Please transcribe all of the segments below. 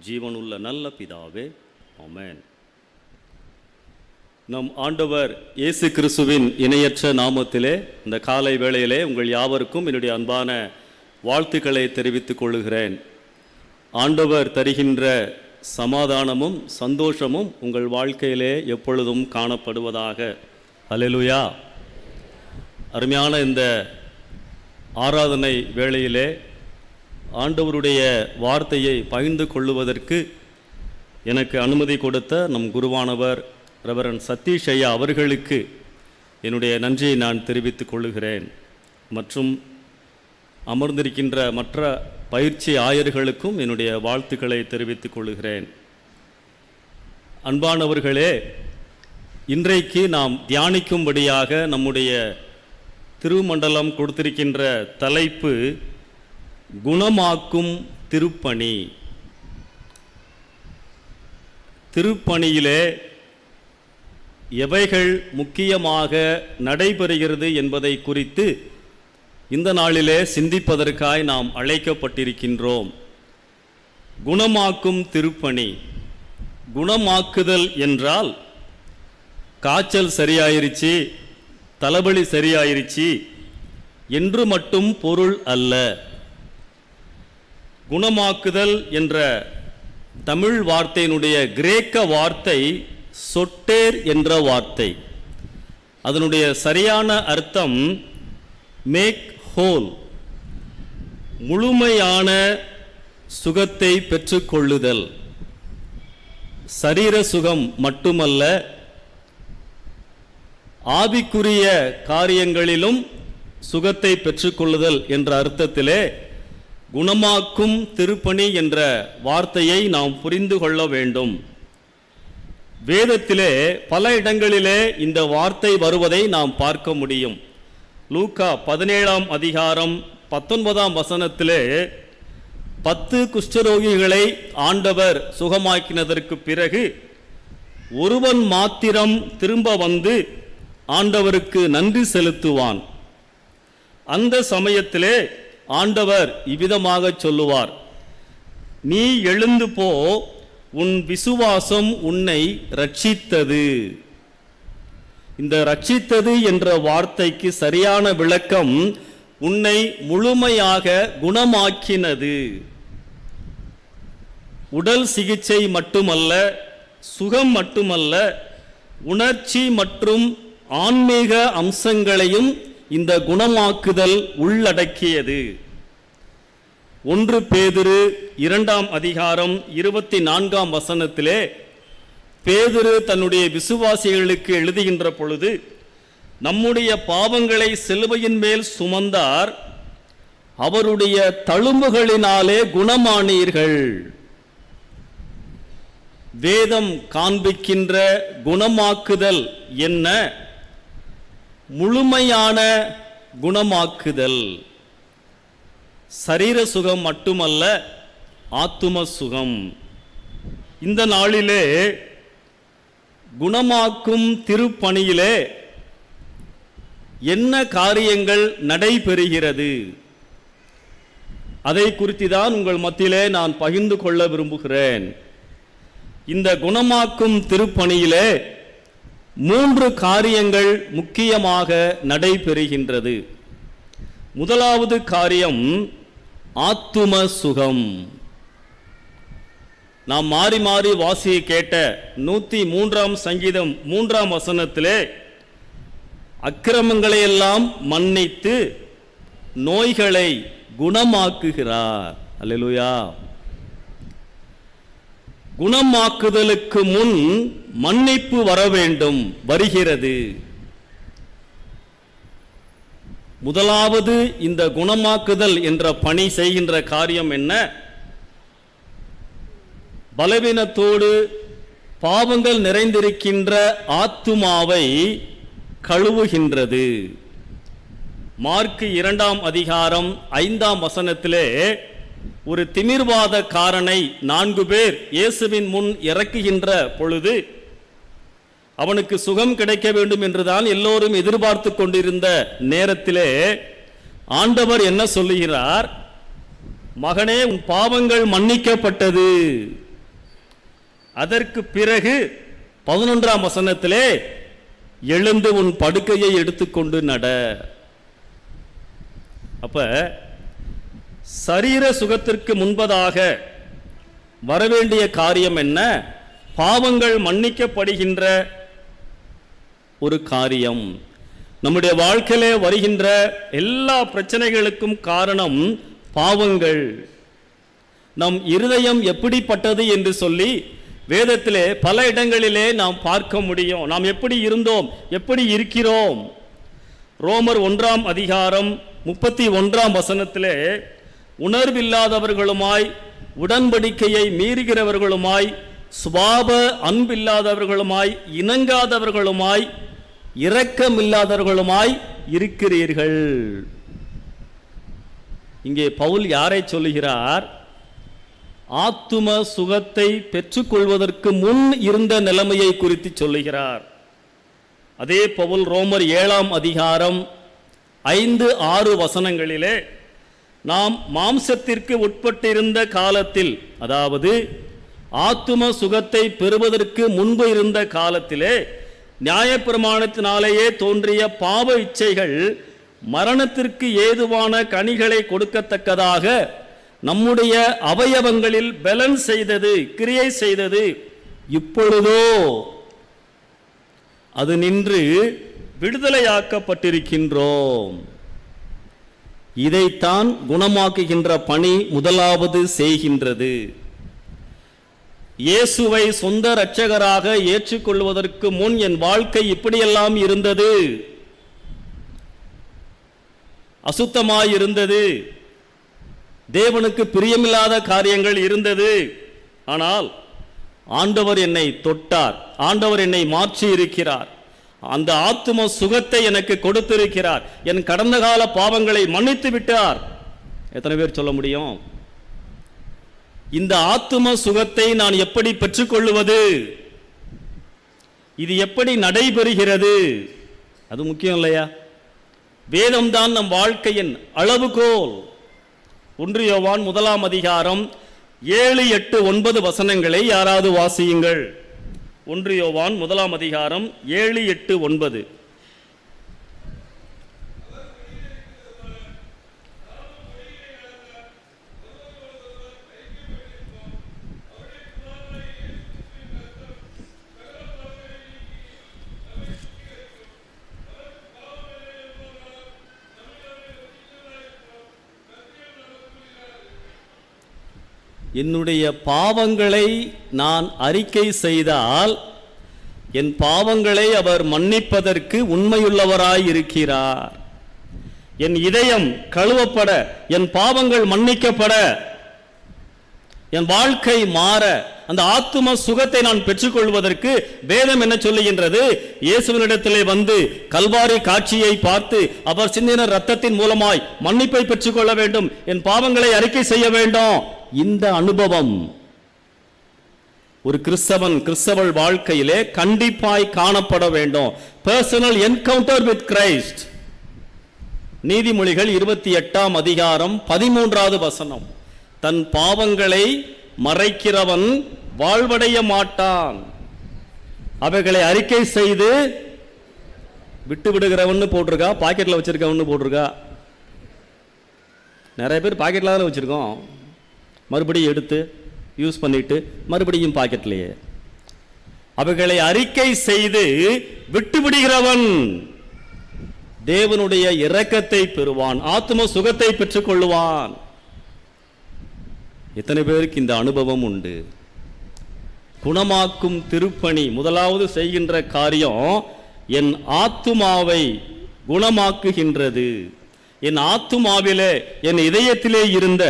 ஜீவனுள்ள நல்ல பிதாவே, ஆமென். நம் ஆண்டவர் இயேசு கிறிஸ்துவின் இணையற்ற நாமத்திலே இந்த காலை வேளையிலே உங்கள் யாவருக்கும் என்னுடைய அன்பான வாழ்த்துக்களை தெரிவித்துக் கொள்கிறேன். ஆண்டவர் தருகின்ற சமாதானமும் சந்தோஷமும் உங்கள் வாழ்க்கையிலே எப்பொழுதும் காணப்படுவதாக. அல்லேலூயா. அருமையான இந்த ஆராதனை வேளையிலே ஆண்டவருடைய வார்த்தையை பகிர்ந்து கொள்ளுவதற்கு எனக்கு அனுமதி கொடுத்த நம் குருவானவர் ரெவரண்ட் சதீஷ் ஐயா அவர்களுக்கு என்னுடைய நன்றியை நான் தெரிவித்துக் கொள்ளுகிறேன். மற்றும் அமர்ந்திருக்கின்ற மற்ற பயிற்சி ஆயர்களுக்கும் என்னுடைய வாழ்த்துக்களை தெரிவித்துக் கொள்ளுகிறேன். அன்பானவர்களே, இன்றைக்கு நாம் தியானிக்கும்படியாக நம்முடைய திருமண்டலம் கொடுத்திருக்கின்ற தலைப்பு குணமாக்கும் திருப்பணி. திருப்பணியிலே எவைகள் முக்கியமாக நடைபெறுகிறது என்பதை குறித்து இந்த நாளிலே சிந்திப்பதற்காய் நாம் அழைக்கப்பட்டிருக்கின்றோம். குணமாக்கும் திருப்பணி. குணமாக்குதல் என்றால் காய்ச்சல் சரியாயிருச்சு, தலைவலி சரியாயிருச்சு என்று மட்டும் பொருள் அல்ல. குணமாக்குதல் என்ற தமிழ் வார்த்தையினுடைய கிரேக்க வார்த்தை சொட்டேர் என்ற வார்த்தை. அதனுடைய சரியான அர்த்தம் மேக் ஹோல், முழுமையான சுகத்தை பெற்றுக்கொள்ளுதல். சரீர சுகம் மட்டுமல்ல, ஆவிக்குரிய காரியங்களிலும் சுகத்தை பெற்றுக்கொள்ளுதல் என்ற அர்த்தத்திலே குணமாக்கும் திருப்பணி என்ற வார்த்தையை நாம் புரிந்து கொள்ள வேண்டும். வேதத்திலே பல இடங்களிலே இந்த வார்த்தை வருவதை நாம் பார்க்க முடியும். லூக்கா 17ஆம் அதிகாரம் 19ஆம் வசனத்திலே 10 குஷ்டரோகிகளை ஆண்டவர் சுகமாக்கினதற்கு பிறகு ஒருவன் மாத்திரம் திரும்ப வந்து ஆண்டவருக்கு நன்றி செலுத்துவான். அந்த சமயத்திலே ஆண்டவர் இவ்விதமாக சொல்லுவார், நீ எழுந்து போ, உன் விசுவாசம் உன்னை ரட்சித்தது. இந்த ரட்சித்தது என்ற வார்த்தைக்கு சரியான விளக்கம் உன்னை முழுமையாக குணமாக்கினது. உடல் சிகிச்சை மட்டுமல்ல, சுகம் மட்டுமல்ல, உணர்ச்சி மற்றும் ஆன்மீக அம்சங்களையும் இந்த குணமாக்குதல் உள்ளடக்கியது. 1 பேதுரு 2ஆம் அதிகாரம் 24ஆம் வசனத்திலே பேதுரு தன்னுடைய விசுவாசிகளுக்கு எழுதுகின்ற பொழுது, நம்முடைய பாவங்களை சிலுவையின் மேல் சுமந்தார், அவருடைய தழும்புகளினாலே குணமானீர்கள். வேதம் காண்பிக்கின்ற குணமாக்குதல் என்ன? முழுமையான குணமாக்குதல். சரீர சுகம் மட்டுமல்ல, ஆத்தும சுகம். இந்த நாளிலே குணமாக்கும் திருப்பணியிலே என்ன காரியங்கள் நடைபெறுகிறது, அதை குறித்து தான் உங்கள் மத்தியிலே நான் பகிர்ந்து கொள்ள விரும்புகிறேன். இந்த குணமாக்கும் திருப்பணியிலே 3 காரியங்கள் முக்கியமாக நடைபெறுகின்றது. முதலாவது காரியம் ஆத்தும சுகம். நாம் மாறி மாறி வாசியை கேட்ட 103ஆம் சங்கீதம் 3ஆம் வசனத்திலே அக்கிரமங்களை எல்லாம் மன்னித்து நோய்களை குணமாக்குகிறார். அல்லேலூயா. குணமாக்குதலுக்கு முன் மன்னிப்பு வர வேண்டும், வருகிறது. முதலாவது இந்த குணமாக்குதல் என்ற பணி செய்கின்ற காரியம் என்ன? பலவீனத்தோடு பாவங்கள் நிறைந்திருக்கின்ற ஆத்துமாவை கழுவுகின்றது. மார்க் 2ஆம் அதிகாரம் 5ஆம் வசனத்திலே ஒரு திமிர்வாதக்காரனை 4 பேர் இயேசுவின் முன் இறக்குகின்ற பொழுது அவனுக்கு சுகம் கிடைக்க வேண்டும் என்றுதான் எல்லோரும் எதிர்பார்த்து கொண்டிருந்த நேரத்திலே ஆண்டவர் என்ன சொல்லுகிறார்? மகனே, உன் பாவங்கள் மன்னிக்கப்பட்டது அதற்கு பிறகு 11ஆம் வசனத்திலே எழுந்து உன் படுக்கையை எடுத்துக்கொண்டு நட. அப்ப சரீர சுகத்திற்கு முன்பதாக வரவேண்டிய காரியம் என்ன? பாவங்கள் மன்னிக்கப்படுகின்ற ஒரு காரியம். நம்முடைய வாழ்க்கையிலே வருகின்ற எல்லா பிரச்சனைகளுக்கும் காரணம் பாவங்கள். நம் இருதயம் எப்படிப்பட்டது என்று சொல்லி வேதத்திலே பல இடங்களிலே நாம் பார்க்க முடியும். நாம் எப்படி இருந்தோம், எப்படி இருக்கிறோம். ரோமர் 1ஆம் அதிகாரம் 31ஆம் வசனத்திலே உணர்வில்லாதவர்களுமாய், உடன்படிக்கையை மீறுகிறவர்களுமாய், சுபாவ அன்பில்லாதவர்களுமாய், இணங்காதவர்களுமாய், இரக்கமில்லாதவர்களுமாய் இருக்கிறீர்கள். இங்கே பவுல் யாரை சொல்லுகிறார்? ஆத்தும சுகத்தை பெற்றுக்கொள்வதற்கு முன் இருந்த நிலைமையை குறித்து சொல்லுகிறார். அதே பவுல் ரோமர் 7ஆம் அதிகாரம் 5-6 வசனங்களிலே நாம் மாம்சத்திற்கு உட்பட்டிருந்த காலத்தில், அதாவது ஆத்தும சுகத்தை பெறுவதற்கு முன்பு இருந்த காலத்திலே நியாயப்பிரமாணத்தினாலேயே தோன்றிய பாவ இச்சைகள் மரணத்திற்கு ஏதுவான கனிகளை கொடுக்கத்தக்கதாக நம்முடைய அவயவங்களில் பலன் செய்தது, கிரியை செய்தது. இப்பொழுதோ அது நின்று விடுதலையாக்கப்பட்டிருக்கின்றோம். இதைத்தான் குணமாக்குகின்ற பணி முதலாவது செய்கின்றது. இயேசுவை சொந்த இரட்சகராக ஏற்றுக்கொள்வதற்கு முன் என் வாழ்க்கை இப்படியெல்லாம் இருந்தது, அசுத்தமாய் இருந்தது, தேவனுக்கு பிரியமில்லாத காரியங்கள் இருந்தது. ஆனால் ஆண்டவர் என்னை தொட்டார், ஆண்டவர் என்னை மாற்றி இருக்கிறார், அந்த ஆத்தும சுகத்தை எனக்கு கொடுத்திருக்கிறார், என் கடந்த கால பாவங்களை மன்னித்து விட்டார். எத்தனை பேர் சொல்ல முடியும்? இந்த ஆத்தும சுகத்தை நான் எப்படி பெற்றுக்கொள்வது? இது எப்படி நடைபெறுகிறது? அது முக்கியம் இல்லையா? வேதம்தான் நம் வாழ்க்கையின் அளவுகோல். 1 யோவான் 1ஆம் அதிகாரம் 7, 8, 9 வசனங்களை யாராவது வாசியுங்கள். 1 யோவான் 1ஆம் அதிகாரம் 7, 8, 9. என்னுடைய பாவங்களை நான் அறிக்கை செய்தால் என் பாவங்களை அவர் மன்னிப்பதற்கு உண்மையுள்ளவராய் இருக்கிறார். என் இதயம் கழுவப்பட, என் பாவங்கள் மன்னிக்கப்பட, என் வாழ்க்கை மாற, அந்த ஆத்தும சுகத்தை நான் பெற்றுக்கொள்வதற்கு வேதம் என்ன சொல்லுகின்றது? இயேசுவினிடத்திலே வந்து கல்வாரி காட்சியை பார்த்து அவர் சிந்தின இரத்தத்தின் மூலமாய் மன்னிப்பை பெற்றுக்கொள்ள வேண்டும், என் பாவங்களை அறிக்கை செய்ய வேண்டும். இந்த அனுபவம் ஒரு கிறிஸ்தவள் வாழ்க்கையிலே கண்டிப்பாய் காணப்பட வேண்டும். Personal encounter with Christ. நீதிமொழிகள் 28ஆம் அதிகாரம் 13வது வசனம். தன் பாவங்களை மறைக்கிறவன் வாழ்வடைய மாட்டான், அவைகளை அறிக்கை செய்து விட்டு விடுகிறவன் போட்டிருக்கா, பாக்கெட்ல வச்சிருக்கவன் போட்டிருக்கா. நிறைய பேர் பாக்கெட்ல தான் வச்சிருக்கோம், மறுபடியும் எடுத்து யூஸ் பண்ணிட்டு மறுபடியும் பாக்கெட்லையே. அவைகளை அறிக்கை செய்து விட்டு விடுகிறவன் தேவனுடைய இரக்கத்தை பெறுவான், ஆத்தும சுகத்தை பெற்றுக் கொள்ளுவான். எத்தனை பேருக்கு இந்த அனுபவம் உண்டு? குணமாக்கும் திருப்பணி முதலாவது செய்கின்ற காரியம் என் ஆத்துமாவை குணமாக்குகின்றது. என் ஆத்துமாவிலே, என் இதயத்திலே இருந்த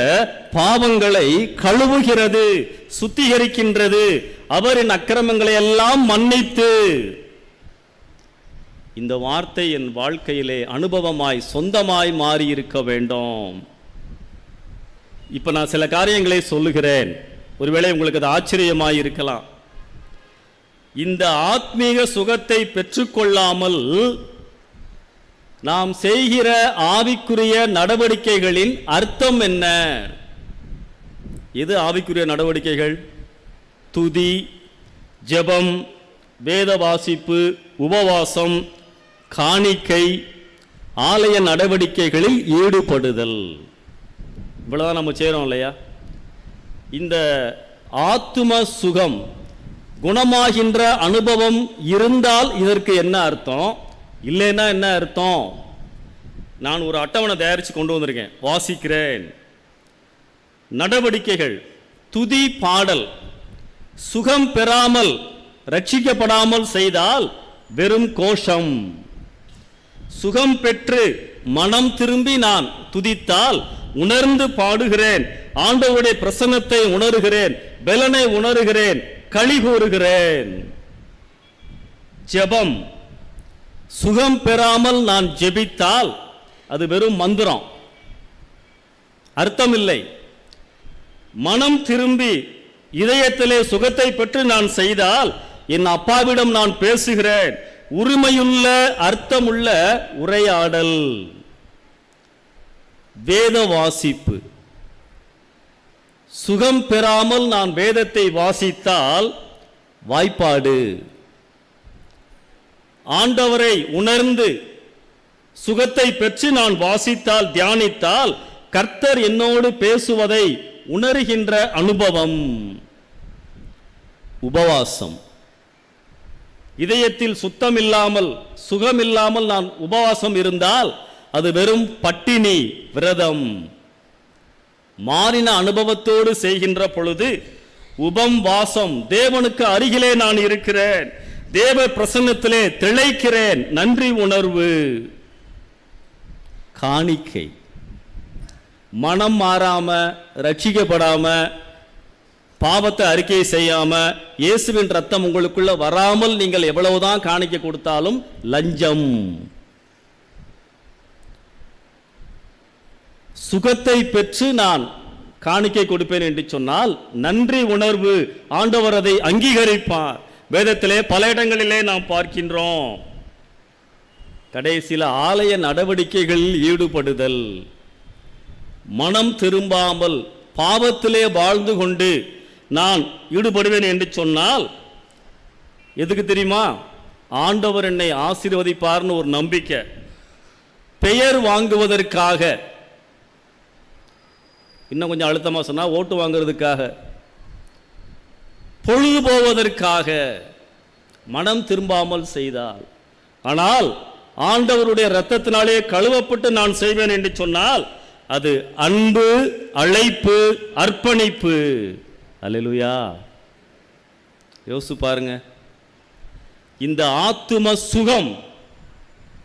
பாவங்களை கழுவுகிறது, சுத்திகரிக்கின்றது. அவர் என் அக்கிரமங்களை எல்லாம் மன்னித்து. இந்த வார்த்தை என் வாழ்க்கையிலே அனுபவமாய் சொந்தமாய் மாறி இருக்க வேண்டும். இப்ப நான் சில காரியங்களை சொல்லுகிறேன், ஒருவேளை உங்களுக்கு அது ஆச்சரியமாய் இருக்கலாம். இந்த ஆத்மீக சுகத்தை பெற்றுக்கொள்ளாமல் நாம் செய்கிற ஆவிக்குரிய நடவடிக்கைகளின் அர்த்தம் என்ன? எது ஆவிக்குரிய நடவடிக்கைகள்? துதி, ஜெபம், வேத வாசிப்பு, உபவாசம், காணிக்கை, ஆலய நடவடிக்கைகளில் ஈடுபடுதல். இவ்வளவுதான் நம்ம செய்கிறோம் இல்லையா? இந்த ஆத்தும சுகம் குணமாகின்ற அனுபவம் இருந்தால் இதற்கு என்ன அர்த்தம், இல்லைன்னா என்ன அர்த்தம்? நான் ஒரு அட்டவணை தயாரித்து கொண்டு வந்திருக்கேன், வாசிக்கிறேன். நடவடிக்கைகள்: துதி, பாடல். சுகம் பெறாமல் ரட்சிக்கப்படாமல் செய்தால் வெறும் கோஷம். சுகம் பெற்று மனம் திரும்பி நான் துதித்தால் உணர்ந்து பாடுகிறேன், ஆண்டவருடைய பிரசன்னத்தை உணர்கிறேன், பலனை உணர்கிறேன், களி கூறுகிறேன். ஜெபம்: சுகம் பெறாமல் நான் ஜெபித்தால் அது வெறும் மந்திரம், அர்த்தமில்லை. மனம் திரும்பி இதயத்திலே சுகத்தை பெற்று நான் செய்தால் என் அப்பாவிடம் நான் பேசுகிறேன், உரிமையுள்ள அர்த்தமுள்ள உரையாடல். வேத வாசிப்பு: சுகம் பெறாமல் நான் வேதத்தை வாசித்தால் வாய்ப்பாடு. ஆண்டவரை உணர்ந்து சுகத்தை பெற்று நான் வாசித்தால், தியானித்தால் கர்த்தர் என்னோடு பேசுவதை உணர்கின்ற அனுபவம். உபவாசம்: இதயத்தில் சுத்தமில்லாமல் சுகமில்லாமல் நான் உபவாசம் இருந்தால் அது வெறும் பட்டினி, விரதம். மாறின அனுபவத்தோடு செய்கின்ற பொழுது உபம் வாசம், தேவனுக்கு அருகிலே நான் இருக்கிறேன், தேவ பிரசன்னத்திலே திளைக்கிறேன், நன்றி உணர்வு. காணிக்கை: மனம் மாறாம ரட்சிக்கப்படாம பாவத்தை அறிக்கை செய்யாம இயேசுவின் ரத்தம் உங்களுக்குள்ள வராமல் நீங்கள் எவ்வளவுதான் காணிக்கை கொடுத்தாலும் லஞ்சம். சுகத்தை பெற்று நான் காணிக்கை கொடுப்பேன் என்று சொன்னால் நன்றி உணர்வு, ஆண்டவர் அதை அங்கீகரிப்பார். வேதத்திலே பல இடங்களிலே நாம் பார்க்கின்றோம். கடைசியில் ஆலய நடவடிக்கைகளில் ஈடுபடுதல். மனம் திரும்பாமல் பாவத்திலே வாழ்ந்து கொண்டு நான் ஈடுபடுவேன் என்று சொன்னால் எதுக்கு தெரியுமா? ஆண்டவர் என்னை ஆசீர்வதிப்பார்னு ஒரு நம்பிக்கை, பெயர் வாங்குவதற்காக, இன்னும் கொஞ்சம் அழுத்தமா சொன்னா ஓட்டு வாங்குறதுக்காக, பொழுது போவதற்காக மனம் திரும்பாமல் செய்தால். ஆனால் ஆண்டவருடைய இரத்தத்தினாலே கழுவப்பட்டு நான் செய்வேன் என்று சொன்னால் அது அன்பு, அழைப்பு, அர்ப்பணிப்பு. அல்லேலூயா. யோசிச்சு பாருங்க, இந்த ஆத்தும சுகம்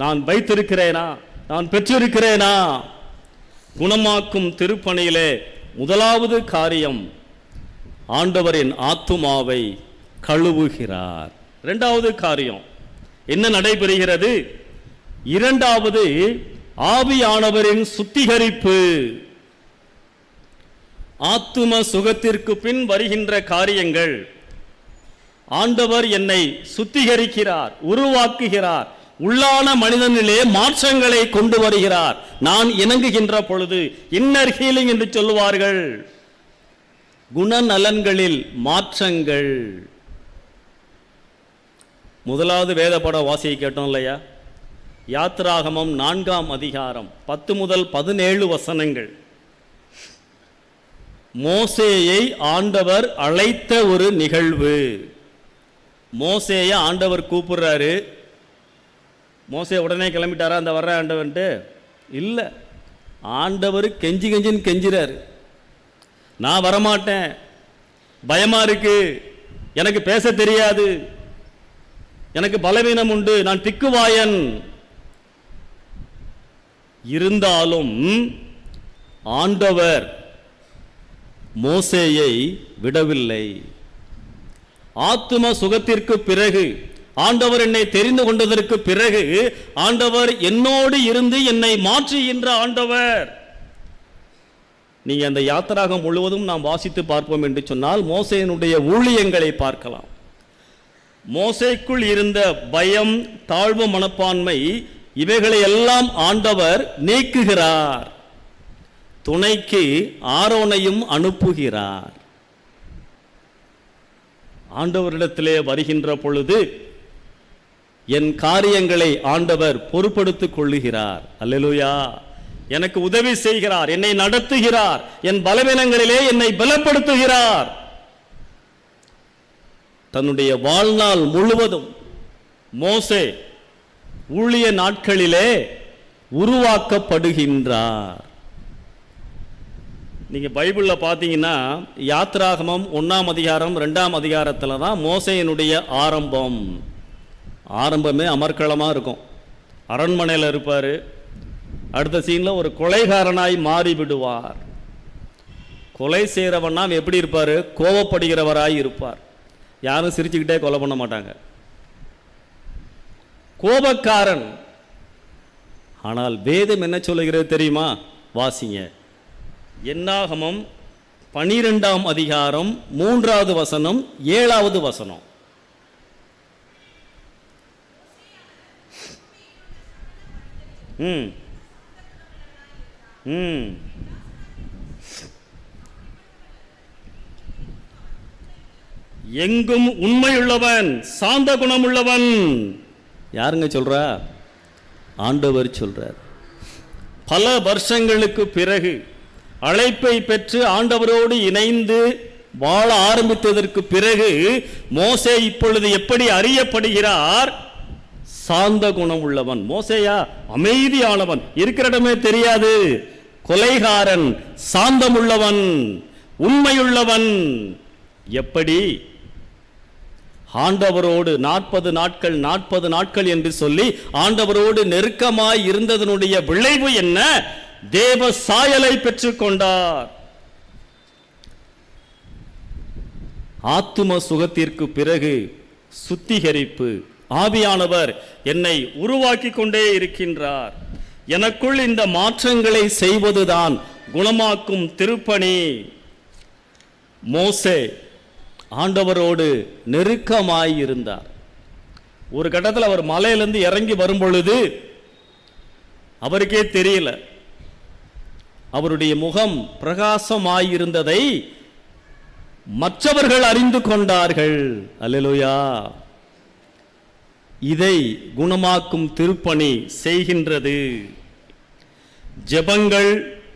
நான் வைத்திருக்கிறேனா, நான் பெற்றிருக்கிறேனா? குணமாக்கும் திருப்பணியிலே முதலாவது காரியம் ஆண்டவரின் ஆத்துமாவை கழுவுகிறார். இரண்டாவது காரியம் என்ன நடைபெறுகிறது? இரண்டாவது ஆவியானவரின் சுத்திகரிப்பு. ஆத்தும சுகத்திற்கு பின் வருகின்ற காரியங்கள், ஆண்டவர் என்னை சுத்திகரிக்கிறார், உருவாக்குகிறார், உள்ளான மனிதனிலே மாற்றங்களை கொண்டு வருகிறார். நான் இணங்குகின்ற பொழுது இன்னர் ஹீலிங் என்று சொல்லுவார்கள், குணநலன்களில் மாற்றங்கள். முதலாவது வேத பட வாசியை கேட்டோம் இல்லையா? யாத்ராகமம் 4ஆம் அதிகாரம் 10 முதல் 17 வசனங்கள். மோசேயை ஆண்டவர் அழைத்த ஒரு நிகழ்வு. மோசேயை ஆண்டவர் கூப்பிடுறாரு. மோசே உடனே கிளம்பிட்டாரா அந்த வர்ற ஆண்டவன்ட்டு? இல்லை, ஆண்டவர் கெஞ்சி கெஞ்சின்னு கெஞ்சிறாரு. நான் வரமாட்டேன், பயமா இருக்கு, எனக்கு பேச தெரியாது, எனக்கு பலவீனம் உண்டு, நான் திக்குவாயன். இருந்தாலும் ஆண்டவர் மோசேயை விடவில்லை. ஆத்தும சுகத்திற்கு பிறகு, ஆண்டவர் என்னை தெரிந்து கொண்டதற்கு பிறகு, ஆண்டவர் என்னோடு இருந்து என்னை மாற்றுகின்ற ஆண்டவர். நீங்க அந்த யாத்திராகம் முழுவதும் நாம் வாசித்து பார்ப்போம் என்று சொன்னால் மோசேயினுடைய ஊழியங்களை பார்க்கலாம். மோசேக்குள் இருந்த பயம், தாழ்வு மனப்பான்மை, இவைகளை எல்லாம் ஆண்டவர் நீக்குகிறார். துணைக்கு ஆரோனையும் அனுப்புகிறார். ஆண்டவரிடத்திலே வருகின்ற பொழுது என் காரியங்களை ஆண்டவர் பொறுப்படுத்திக் கொள்ளுகிறார். அல்லேலூயா. எனக்கு உதவி செய்கிறார், என்னை நடத்துகிறார், என் பலவீனங்களிலே என்னை பலப்படுத்துகிறார். தன்னுடைய வாழ்நாள் முழுவதும் மோசே ஊழிய நாட்களிலே உருவாக்கப்படுகின்றார். நீங்க பைபிள்ல பாத்தீங்கன்னா யாத்ராகமம் 1ஆம் அதிகாரம் 2ஆம் அதிகாரத்துல தான் மோசேயினுடைய ஆரம்பமே அமர்க்களமா இருக்கும். அரண்மனையில் இருப்பார். அடுத்த சீன்ல ஒரு கொலைகாரனாய் மாறி விடுவார். கொலை செய்கிறவன்னா எப்படி இருப்பார்? கோபப்படுகிறவராய் இருப்பார். யாரும் சிரிச்சுக்கிட்டே கொலை பண்ண மாட்டாங்க. கோபக்காரன். ஆனால் வேதம் என்ன சொல்லுகிறது தெரியுமா? வாசிங்க. என்னாகமம் 12ஆம் அதிகாரம் 3வது வசனம் 7வது வசனம். எங்கும் உண்மையுள்ளவன், சாந்த குணமுள்ளவன். யாருங்க சொல்றா? ஆண்டவர் சொல்றார். பல வருஷங்களுக்கு பிறகு அழைப்பை பெற்று ஆண்டவரோடு இணைந்து வாழ ஆரம்பித்ததற்கு பிறகு மோசே இப்பொழுது எப்படி அறியப்படுகிறார்? சாந்த குணம் உள்ளவன். மோசேயா? அமைதியானவன், இருக்கிற இடமே தெரியாது. கொலைகாரன், சாந்தமுள்ளவன், உண்மையுள்ளவன். எப்படி? ஆண்டவரோடு 40 நாட்கள் என்று சொல்லி ஆண்டவரோடு நெருக்கமாய் இருந்ததனுடைய விளைவு என்ன? தேவ சாயலை பெற்றுக் கொண்டார். ஆத்தும சுகத்திற்கு பிறகு சுத்திகரிப்பு. ஆவியானவர் என்னை உருவாக்கி கொண்டே இருக்கின்றார். எனக்குள் இந்த மாற்றங்களை செய்வதுதான் குணமாக்கும் திருப்பணி. மோசே ஆண்டவரோடு நெருக்கமாய் இருந்தார். ஒரு கட்டத்தில் அவர் மலையிலிருந்து இறங்கி வரும் பொழுது அவருக்கே தெரியல. அவருடைய முகம் பிரகாசமாயிருந்ததை மற்றவர்கள் அறிந்து கொண்டார்கள். அல்லேலூயா. இதை குணமாக்கும் திருப்பணி செய்கின்றது. ஜெபங்கள்,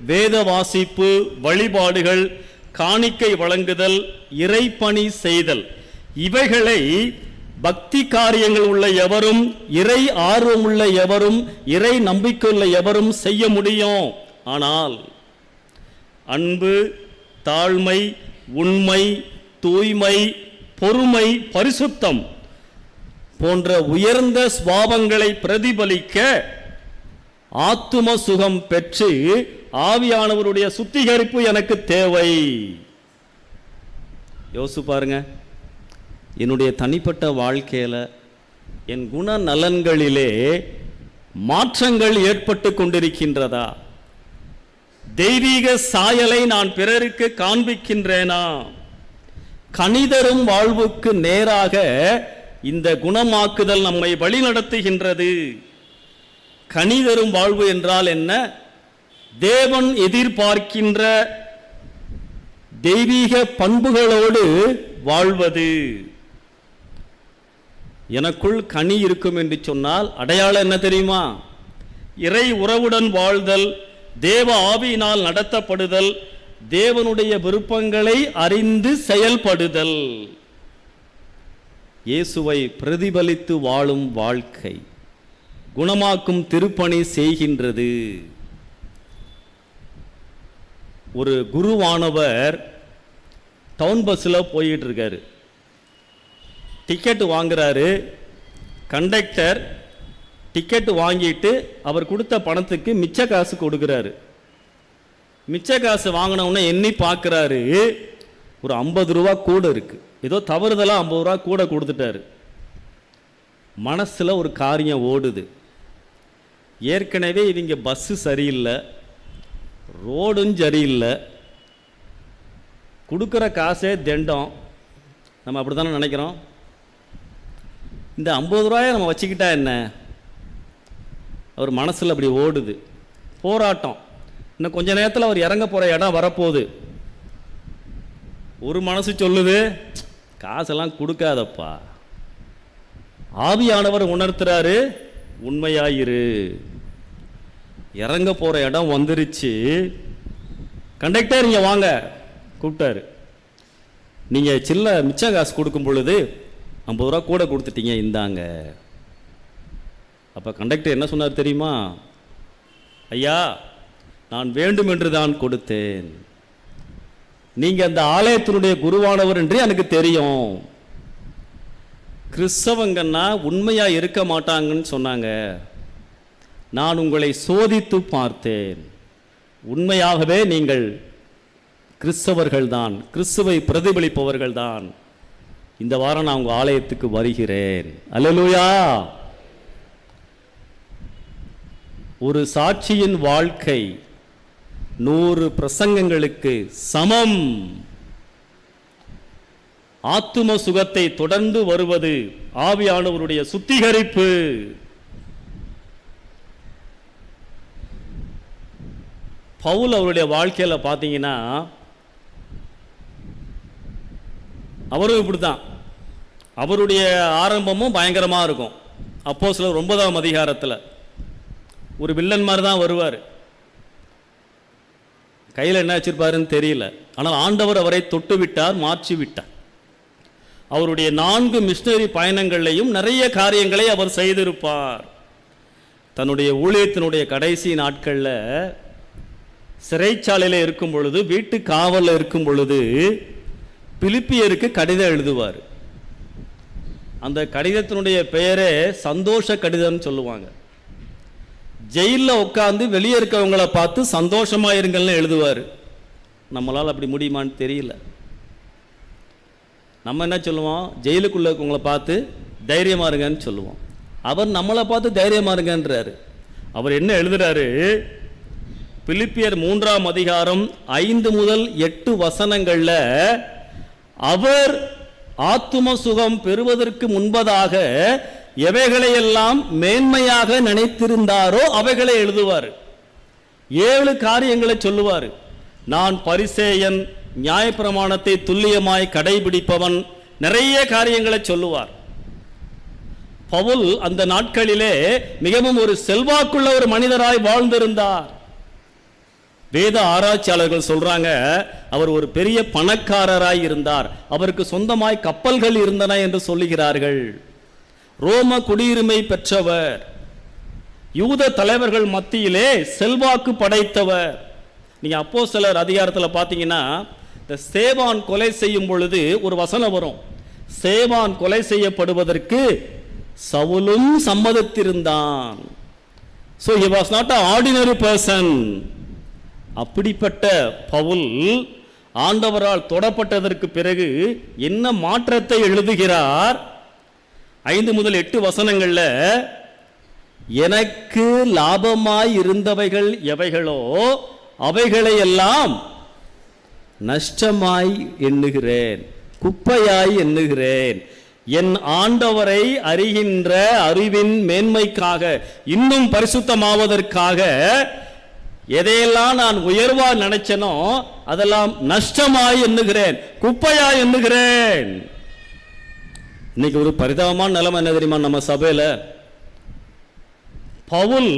வேத வாசிப்பு, வழிபாடுகள், காணிக்கை வழங்குதல், இறைப்பணி செய்தல், இவைகளை பக்தி காரியங்கள் உள்ள எவரும், இறை ஆர்வம் உள்ள எவரும், இறை நம்பிக்கை உள்ள எவரும் செய்ய முடியும். ஆனால் அன்பு, தாழ்மை, உண்மை, தூய்மை, பொறுமை, பரிசுத்தம் போன்ற உயர்ந்த சுபாவங்களை பிரதிபலிக்க ஆத்தும சுகம் பெற்று ஆவியானவருடைய சுத்திகரிப்பு எனக்கு தேவை. யோசிச்சு பாருங்க. என்னுடைய தனிப்பட்ட வாழ்க்கையில என் குண நலன்களிலே மாற்றங்கள் ஏற்பட்டு கொண்டிருக்கின்றதா? தெய்வீக சாயலை நான் பிறருக்கு காண்பிக்கின்றேனா? கனிதரும் வாழ்வுக்கு நேராக இந்த குணமாக்குதல் நம்மை வழிநடத்துகின்றது. கனிதரும் வாழ்வு என்றால் என்ன? தேவன் எதிர்பார்க்கின்ற தெய்வீக பண்புகளோடு வாழ்வது. எனக்குள் கனி இருக்கும் என்று சொன்னால் அடையாளம் என்ன தெரியுமா? இறை உறவுடன் வாழ்தல், தேவ ஆவியினால் நடத்தப்படுதல், தேவனுடைய விருப்பங்களை அறிந்து செயல்படுதல், இயேசுவை பிரதிபலித்து வாழும் வாழ்க்கை குணமாக்கும் திருப்பணி செய்கின்றது. ஒரு குருவானவர் டவுன் பஸ்ஸில் போயிட்டு இருக்காரு. டிக்கெட் வாங்குறாரு. கண்டக்டர் டிக்கெட் வாங்கிட்டு அவர் கொடுத்த பணத்துக்கு மிச்ச காசு கொடுக்குறாரு. மிச்ச காசு வாங்கினவுடனே எண்ணி பார்க்குறாரு, ஒரு 50 ரூபா கூட இருக்கு. ஏதோ தவறுதலாக 50 ரூபா கூட கொடுத்துட்டாரு. மனசில் ஒரு காரியம் ஓடுது. ஏற்கனவே இவங்க பஸ்ஸு சரியில்லை, ரோடும் சரியில்லை, கொடுக்குற காசே திண்டம். நம்ம அப்படி தானே நினைக்கிறோம். இந்த 50 ரூபாயை நம்ம வச்சுக்கிட்டா என்ன? அவர் மனசில் அப்படி ஓடுது. போராட்டம். இன்னும் கொஞ்ச நேரத்தில் அவர் இறங்க போகிற இடம் வரப்போகுது. ஒரு மனசு சொல்லுது, காசெல்லாம் கொடுக்காதப்பா. ஆவியானவர் உணர்த்துறாரு, உண்மையாயிரு. இறங்க போகிற இடம் வந்துருச்சு. கண்டக்டர் இங்கே வாங்க கூப்பிட்டாரு. நீங்கள் மிச்ச காசு கொடுக்கும் பொழுது 50 ரூபா கூட கொடுத்துட்டீங்க, இந்தாங்க. அப்போ கண்டக்டர் என்ன சொன்னார் தெரியுமா? ஐயா, நான் வேண்டும் என்று தான் கொடுத்தேன். நீங்கள் அந்த ஆலயத்தினுடைய குருவானவர் என்று எனக்கு தெரியும். கிறிஸ்தவங்கன்னா உண்மையாக இருக்க மாட்டாங்கன்னு சொன்னாங்க. நான் உங்களை சோதித்து பார்த்தேன். உண்மையாகவே நீங்கள் கிறிஸ்தவர்கள் தான், கிறிஸ்துவை பிரதிபலிப்பவர்கள் தான். இந்த வாரம் நான் உங்கள் ஆலயத்துக்கு வருகிறேன். அல்லேலூயா. ஒரு சாட்சியின் வாழ்க்கை 100 பிரசங்கங்களுக்கு சமம். ஆத்தும சுகத்தை தொடர்ந்து வருவது ஆவியானவருடைய சுத்திகரிப்பு. பவுல் அவருடைய வாழ்க்கையில் பார்த்தீங்கன்னா அவரும் இப்படித்தான். அவருடைய ஆரம்பமும் பயங்கரமாக இருக்கும். அப்போஸ்தலர் 9ஆம் அதிகாரத்தில் ஒரு வில்லன் மாதிரி தான் வருவார். கையில் என்ன வச்சிருப்பாருன்னு தெரியல. ஆனால் ஆண்டவர் அவரை தொட்டு விட்டார், மாற்றி விட்டார். அவருடைய 4 மிஷனரி பயணங்களையும் நிறைய காரியங்களை அவர் செய்திருப்பார். தன்னுடைய ஊழியத்தினுடைய கடைசி நாட்களில் சிறைச்சாலையில் இருக்கும் பொழுது, வீட்டு காவலில் இருக்கும் பொழுது பிலிப்பியருக்கு கடிதம் எழுதுவார். அந்த கடிதத்தினுடைய பெயரே சந்தோஷ கடிதம்னு சொல்லுவாங்க. ஜெயிலில் உட்காந்து வெளியே இருக்கவங்களை பார்த்து சந்தோஷமா இருங்கள்னு எழுதுவார். நம்மளால் அப்படி முடியுமான்னு தெரியல. நம்ம என்ன சொல்லுவோம்? ஜெயிலுக்குள்ள இருக்கவங்களை பார்த்து தைரியமா இருங்கன்னு சொல்லுவோம். அவர் நம்மளை பார்த்து தைரியமா இருங்கன்றாரு. அவர் என்ன எழுதுறாரு? பிலிப்பியர் 3ஆம் அதிகாரம் 5 முதல் 8 வசனங்கள்ல அவர் ஆத்தும சுகம் பெறுவதற்கு முன்பதாக எவைகளையெல்லாம் மேன்மையாக நினைத்திருந்தாரோ அவைகளை எழுதுவார். 7 காரியங்களை சொல்லுவார். நான் பரிசேயன், நியாயப்பிரமாணத்தை துல்லியமாய் கடைபிடிப்பவன், நிறைய காரியங்களை சொல்லுவார். பவுல் அந்த நாட்களிலே மிகவும் ஒரு செல்வாக்குள்ள ஒரு மனிதராய் வாழ்ந்திருந்தார். வேத ஆராய்ச்சியாளர்கள் சொல்றாங்க, அவர் ஒரு பெரிய பணக்காரராய் இருந்தார். அவருக்கு சொந்தமாய் கப்பல்கள் இருந்தன என்று சொல்லுகிறார்கள். ரோம குடியுரிமை பெற்றவர், யூத தலைவர்கள் மத்தியிலே செல்வாக்கு படைத்தவர். நீங்க அப்போஸ்தலர் அதிகாரத்தில் பார்த்தீங்கன்னா, இந்த சேவான் கொலை செய்யும் பொழுது ஒரு வசனம் வரும். சேவான் கொலை செய்யப்படுவதற்கு சவுலும் சம்மதித்திருந்தான். So he was not an ordinary person. அப்படிப்பட்ட பவுல் ஆண்டவரால் தொடப்பட்டதற்கு பிறகு என்ன மாற்றத்தை எழுதுகிறார்? 5 முதல் 8 வசனங்கள்ல, எனக்கு லாபமாய் இருந்தவைகள் எவைகளோ அவைகளை எல்லாம் நஷ்டமாய் எண்ணுகிறேன், குப்பையாய் எண்ணுகிறேன். என் ஆண்டவரை அறிகின்ற அறிவின் மேன்மைக்காக, இன்னும் பரிசுத்தமாவதற்காக எதையெல்லாம் நான் உயர்வா நினைச்சனோ அதெல்லாம் நஷ்டமாய் எண்ணுகிறேன், குப்பையாய் எண்ணுகிறேன். இன்னைக்கு ஒரு பரிதாபமான நிலைமை என்ன தெரியுமா? நம்ம சபையில பவுல்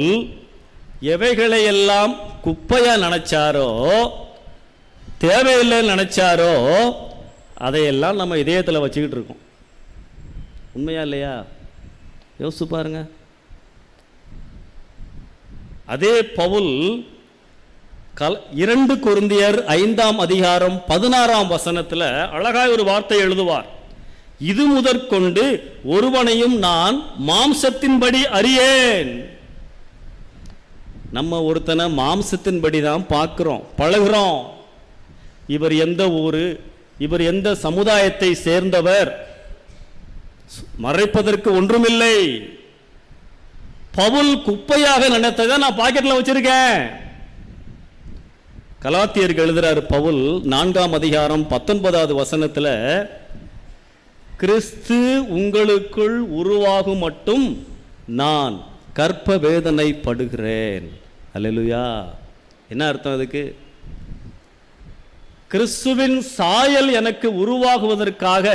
எவைகளை எல்லாம் குப்பையா நினைச்சாரோ, தேவையில்லை நினைச்சாரோ, அதையெல்லாம் நம்ம இதயத்தில் வச்சுக்கிட்டு இருக்கோம். உண்மையா இல்லையா? யோசிச்சு பாருங்க. அதே பவுல் 2 கொரிந்தியர் 5ஆம் அதிகாரம் 16ஆம் வசனத்தில் அழகாய் ஒரு வார்த்தை எழுதுவார். இது முதற்கொண்டு ஒருவனையும் நான் மாம்சத்தின்படி அறியேன். நம்ம ஒருத்தனை மாம்சத்தின்படி தான் பார்க்கிறோம், பழகுறோம். இவர் எந்த ஊரு, இவர் எந்த சமுதாயத்தை சேர்ந்தவர், மறைப்பதற்கு ஒன்றுமில்லை. பவுல் குப்பையாக நினைத்ததை நான் பாக்கெட்ல வச்சிருக்கேன். கலாத்தியருக்கு எழுதுறாரு பவுல் 4ஆம் அதிகாரம் 19வது வசனத்துல, கிறிஸ்து உங்களுக்குள் உருவாகும் மட்டும் நான் கற்ப வேதனை படுகிறேன். அல்லேலூயா. என்ன அர்த்தம் அதுக்கு? கிறிஸ்துவின் சாயல் எனக்கு உருவாகுவதற்காக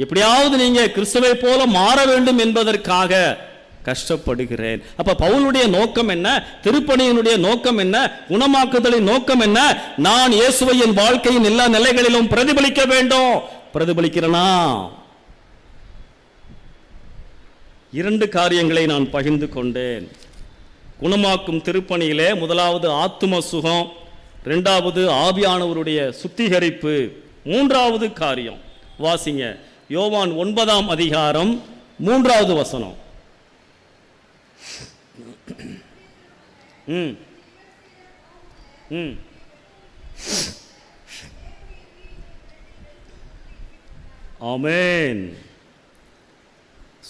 எப்படியாவது நீங்க கிறிஸ்துவை போல மாற வேண்டும் என்பதற்காக கஷ்டப்படுகிறேன். அப்ப பவுலுடைய நோக்கம் என்ன? திருப்பணியினுடைய நோக்கம் என்ன? குணமாக்குதலின் நோக்கம் என்ன? நான் இயேசுவை என் வாழ்க்கையின் எல்லா நிலைகளிலும் பிரதிபலிக்க வேண்டும். பிரதிபலிக்கிறனா? இரண்டு காரியங்களை நான் பகிர்ந்து கொண்டேன். குணமாக்கும் திருப்பணியிலே முதலாவது ஆத்தும சுகம், இரண்டாவது ஆவியானவருடைய சுத்திகரிப்பு, மூன்றாவது காரியம் வாசிங்க. யோவான் 9ஆம் அதிகாரம் 3வது வசனம். ஆமென்.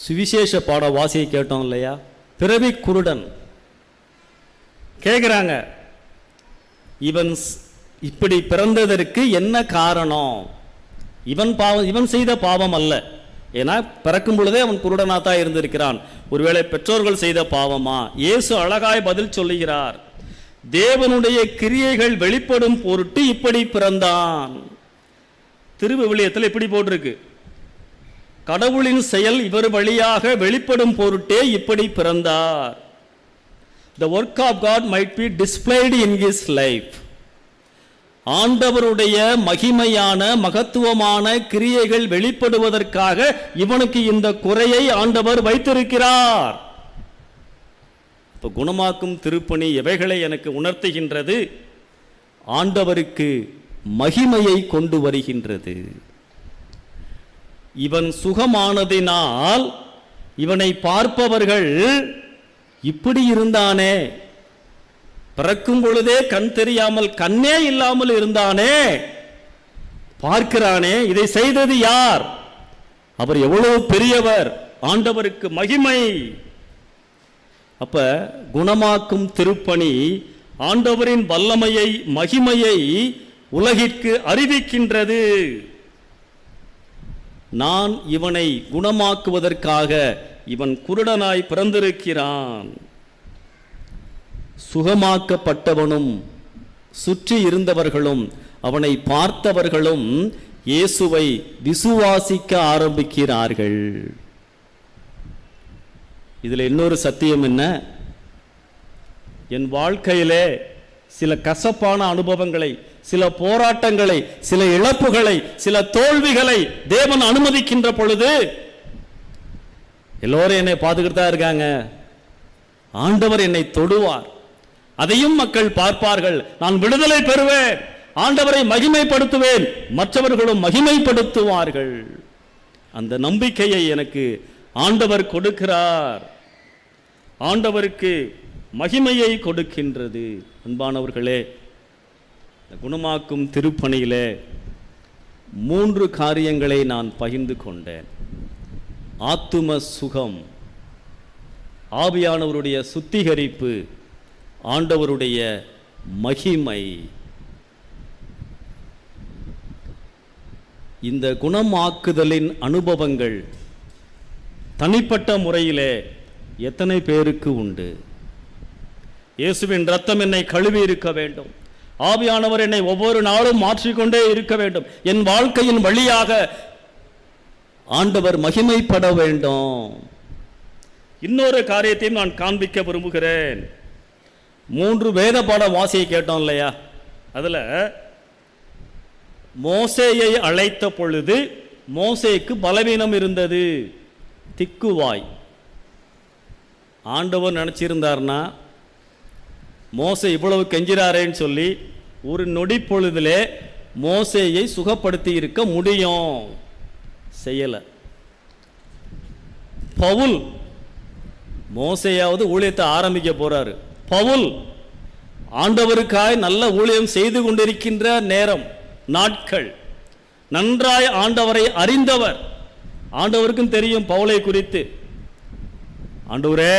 சுவிசேஷ பாட வாசியை கேட்டோம் இல்லையா? பிறவி குருடன் கேட்கிறாங்க, இவன் இப்படி பிறந்ததற்கு என்ன காரணம்? இவன் செய்த பாவம் அல்ல. ஏன்னா பிறக்கும் பொழுதே அவன் குருடனாத்தான் இருந்திருக்கிறான். ஒருவேளை பெற்றோர்கள் செய்த பாவமா? இயேசு அழகாய் பதில் சொல்லுகிறார், தேவனுடைய கிரியைகள் வெளிப்படும் பொருட்டு இப்படி பிறந்தான். திருவிவிலியத்தில் இப்படி போட்டிருக்கு, கடவுளின் செயல் இவர் வழியாக வெளிப்படும் பொருட்டே இப்படி பிறந்தார். The work of God might be displayed in his life. ஆண்டவருடைய மகிமையான மகத்துவமான கிரியைகள் வெளிப்படுவதற்காக இவனுக்கு இந்த குறையை ஆண்டவர் வைத்திருக்கிறார். இப்ப குணமாக்கும் திருப்பணி எவைகளை எனக்கு உணர்த்துகின்றது? ஆண்டவருக்கு மகிமையை கொண்டு வருகின்றது. இவன் சுகமானதினால் இவனை பார்ப்பவர்கள் இப்படி இருந்தானே, பிறக்கும் பொழுதே கண் தெரியாமல் கண்ணே இல்லாமல் இருந்தானே, பார்க்கிறானே, இதை செய்தது யார்? அவர் எவ்வளவு பெரியவர், ஆண்டவருக்கு மகிமை. அப்ப குணமாக்கும் திருப்பணி ஆண்டவரின் வல்லமையை மகிமையை உலகிற்கு அறிவிக்கின்றது. நான் இவனை குணமாக்குவதற்காக இவன் குருடனாய் பிறந்திருக்கிறான். சுகமாக்கப்பட்டவனும் சுற்றி இருந்தவர்களும் அவனை பார்த்தவர்களும் இயேசுவை விசுவாசிக்க ஆரம்பிக்கிறார்கள். இதுல இன்னொரு சத்தியம் என்ன? என் வாழ்க்கையிலே சில கசப்பான அனுபவங்களை, சில போராட்டங்களை, சில இழப்புகளை, சில தோல்விகளை தேவன் அனுமதிக்கின்ற பொழுது எல்லோரும் என்னை பார்த்துக்கிட்டு தான் இருக்காங்க, ஆண்டவர் என்னை தொடுவார், அதையும் மக்கள் பார்ப்பார்கள், நான் விடுதலை பெறுவேன், ஆண்டவரை மகிமைப்படுத்துவேன், மற்றவர்களும் மகிமைப்படுத்துவார்கள். அந்த நம்பிக்கையை எனக்கு ஆண்டவர் கொடுக்கிறார். ஆண்டவருக்கு மகிமையை கொடுக்கின்றது. அன்பானவர்களே, குணமாக்கும் திருப்பணியிலே 3 காரியங்களை நான் பகிர்ந்து கொண்டேன். ஆத்தும சுகம், ஆவியானவருடைய சுத்திகரிப்பு, ஆண்டவருடைய மகிமை. இந்த குணமாக்குதலின் அனுபவங்கள் தனிப்பட்ட முறையிலே எத்தனை பேருக்கு உண்டு? இயேசுவின் இரத்தம் என்னை கழுவி இருக்க வேண்டும், ஆவியானவர் என்னை ஒவ்வொரு நாளும் மாற்றிக்கொண்டே இருக்க வேண்டும், என் வாழ்க்கையின் வழியாக ஆண்டவர் மகிமைப்பட வேண்டும். இன்னொரு காரியத்தையும் நான் காண்பிக்க விரும்புகிறேன். 3 வேத பாட வாசியை கேட்டோம் இல்லையா? அதுல மோசேயை அழைத்த பொழுது மோசேக்கு பலவீனம் இருந்தது, திக்குவாய். ஆண்டவர் நினைச்சிருந்தார்னா மோசே இவ்வளவு கெஞ்சிறாரேன்னு சொல்லி ஒரு நொடி பொழுதிலே மோசேயை சுகப்படுத்தி இருக்க முடியும், செய்யல. பவுல், மோசேயாவது ஊழியத்தை ஆரம்பிக்க போறாரு, பவுல் ஆண்டவருக்காய் நல்ல ஊழியம் செய்து கொண்டிருக்கின்ற நேரம், நாட்கள், நன்றாய் ஆண்டவரை அறிந்தவர். ஆண்டவருக்கும் தெரியும் பவுலை குறித்து. ஆண்டவரே,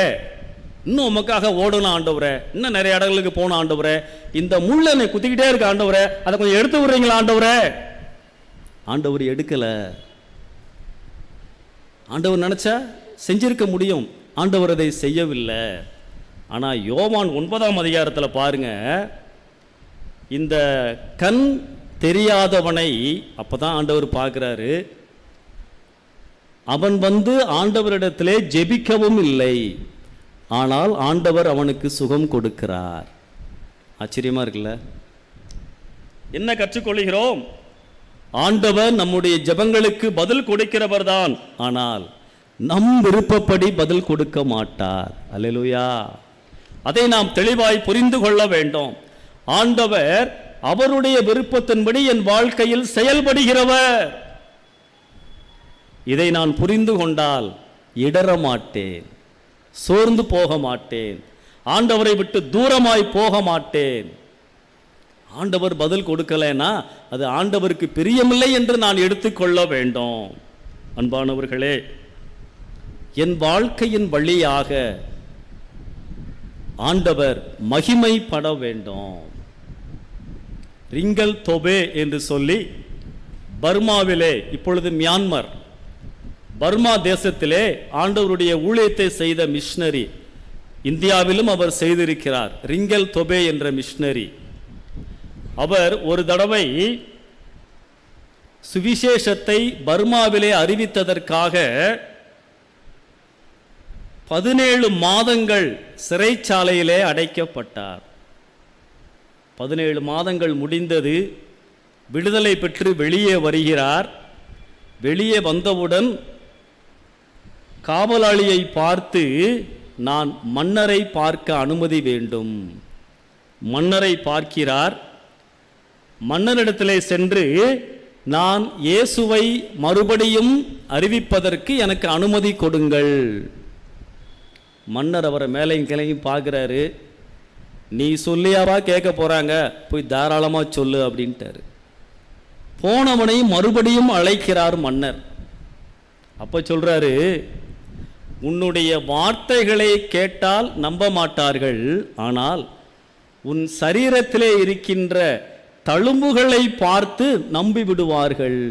இன்னும் உமக்காக ஓடணும் ஆண்டவரே, இன்னும் நிறைய இடங்களுக்கு போகணும் ஆண்டவரே, இந்த முள்ள என்னை குத்திக்கிட்டே இருக்கு ஆண்டவரே, அதை கொஞ்சம் எடுத்து விடுறீங்களா ஆண்டவரே? ஆண்டவர் எடுக்கல. ஆண்டவர் நினைச்சா செஞ்சிருக்க முடியும், ஆண்டவர் அதை செய்யவில்லை. ஆனால் யோவான் 9ஆம் அதிகாரத்தில் பாருங்க, இந்த கண் தெரியாதவனை அப்பதான் ஆண்டவர் பார்க்கிறாரு. அவன் ஆண்டவரிடத்திலே ஜெபிக்கவும் இல்லை, ஆனால் ஆண்டவர் அவனுக்கு சுகம் கொடுக்கிறார். ஆச்சரியமா இருக்குல்ல? என்ன கற்றுக்கொள்கிறோம்? ஆண்டவர் நம்முடைய ஜெபங்களுக்கு பதில் கொடுக்கிறவர் தான், ஆனால் நம் விருப்பப்படி பதில் கொடுக்க மாட்டார். அல்லேலூயா! அதை நாம் தெளிவாய் புரிந்து கொள்ள வேண்டும். ஆண்டவர் அவருடைய விருப்பத்தின்படி என் வாழ்க்கையில் செயல்படுகிறவர். இதை நான் புரிந்து கொண்டால் இடற மாட்டேன், சோர்ந்து போக மாட்டேன், ஆண்டவரை விட்டு தூரமாய் போக மாட்டேன். ஆண்டவர் பதில் கொடுக்கலைன்னா அது ஆண்டவருக்கு பிரியமில்லை என்று நான் எடுத்துக்கொள்ள வேண்டும். அன்பானவர்களே, என் வாழ்க்கையின் வழியாக ஆண்டவர் மகிமைப்பட வேண்டும். ரிங்கல் தொபே என்று சொல்லி பர்மாவிலே, இப்பொழுது மியான்மர், பர்மா தேசத்திலே ஆண்டவருடைய ஊழியத்தை செய்த மிஷனரி, இந்தியாவிலும் அவர் செய்திருக்கிறார். ரிங்கல் தொபே என்ற மிஷனரி. அவர் ஒரு தடவை சுவிசேஷத்தை பர்மாவிலே அறிவித்ததற்காக 17 மாதங்கள் சிறைச்சாலையிலே அடைக்கப்பட்டார். 17 மாதங்கள் முடிந்தது. விடுதலை பெற்று வெளியே வருகிறார். வெளியே வந்தவுடன் காவலாளியை பார்த்து, நான் மன்னரை பார்க்க அனுமதி வேண்டும். மன்னரை பார்க்கிறார். மன்னரிடத்திலே சென்று, நான் இயேசுவை மறுபடியும் அறிவிப்பதற்கு எனக்கு அனுமதி கொடுங்கள். மன்னர் அவரை மேலையும் கிளையும் பார்க்குறாரு. நீ சொல்லியாவா கேட்க போகிறாங்க, போய் தாராளமாக சொல்லு அப்படின்ட்டாரு. போனவனை மறுபடியும் அழைக்கிறார் மன்னர். அப்போ சொல்கிறாரு, உன்னுடைய வார்த்தைகளை கேட்டால் நம்ப மாட்டார்கள், ஆனால் உன் சரீரத்திலே இருக்கின்ற தழும்புகளை பார்த்து நம்பி விடுவார்கள்.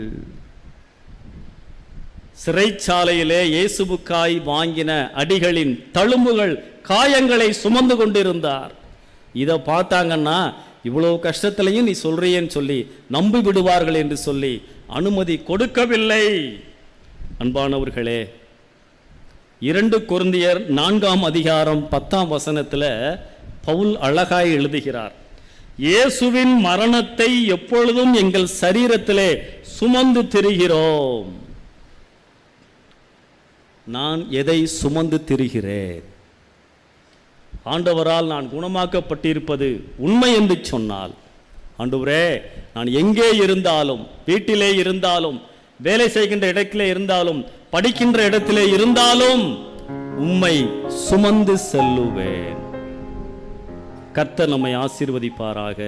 சிறைச்சாலையிலே இயேசுவுக்காய் வாங்கின அடிகளின் தழும்புகள், காயங்களை சுமந்து கொண்டிருந்தார். இதை பார்த்தாங்கன்னா, இவ்வளோ கஷ்டத்திலையும் நீ சொல்றியேன்னு சொல்லி நம்பி விடுவார்கள் என்று சொல்லி அனுமதி கொடுக்கவில்லை. அன்பானவர்களே, 2 கொரிந்தியர் 4ஆம் அதிகாரம் 10ஆம் வசனத்தில் பவுல் அழகாய் எழுதுகிறார், இயேசுவின் மரணத்தை எப்பொழுதும் எங்கள் சரீரத்திலே சுமந்து திரிகிறோம். நான் எதை சுமந்து திரிகிறேன்? ஆண்டவரால் நான் குணமாக்கப்பட்டிருப்பது உண்மை என்று சொன்னால், ஆண்டவரே, நான் எங்கே இருந்தாலும், வீட்டிலே இருந்தாலும், வேலை செய்கின்ற இடத்திலே இருந்தாலும், படிக்கின்ற இடத்திலே இருந்தாலும் உம்மை சுமந்து செல்லுவேன். கர்த்தர் நம்மை ஆசீர்வதிப்பாராக.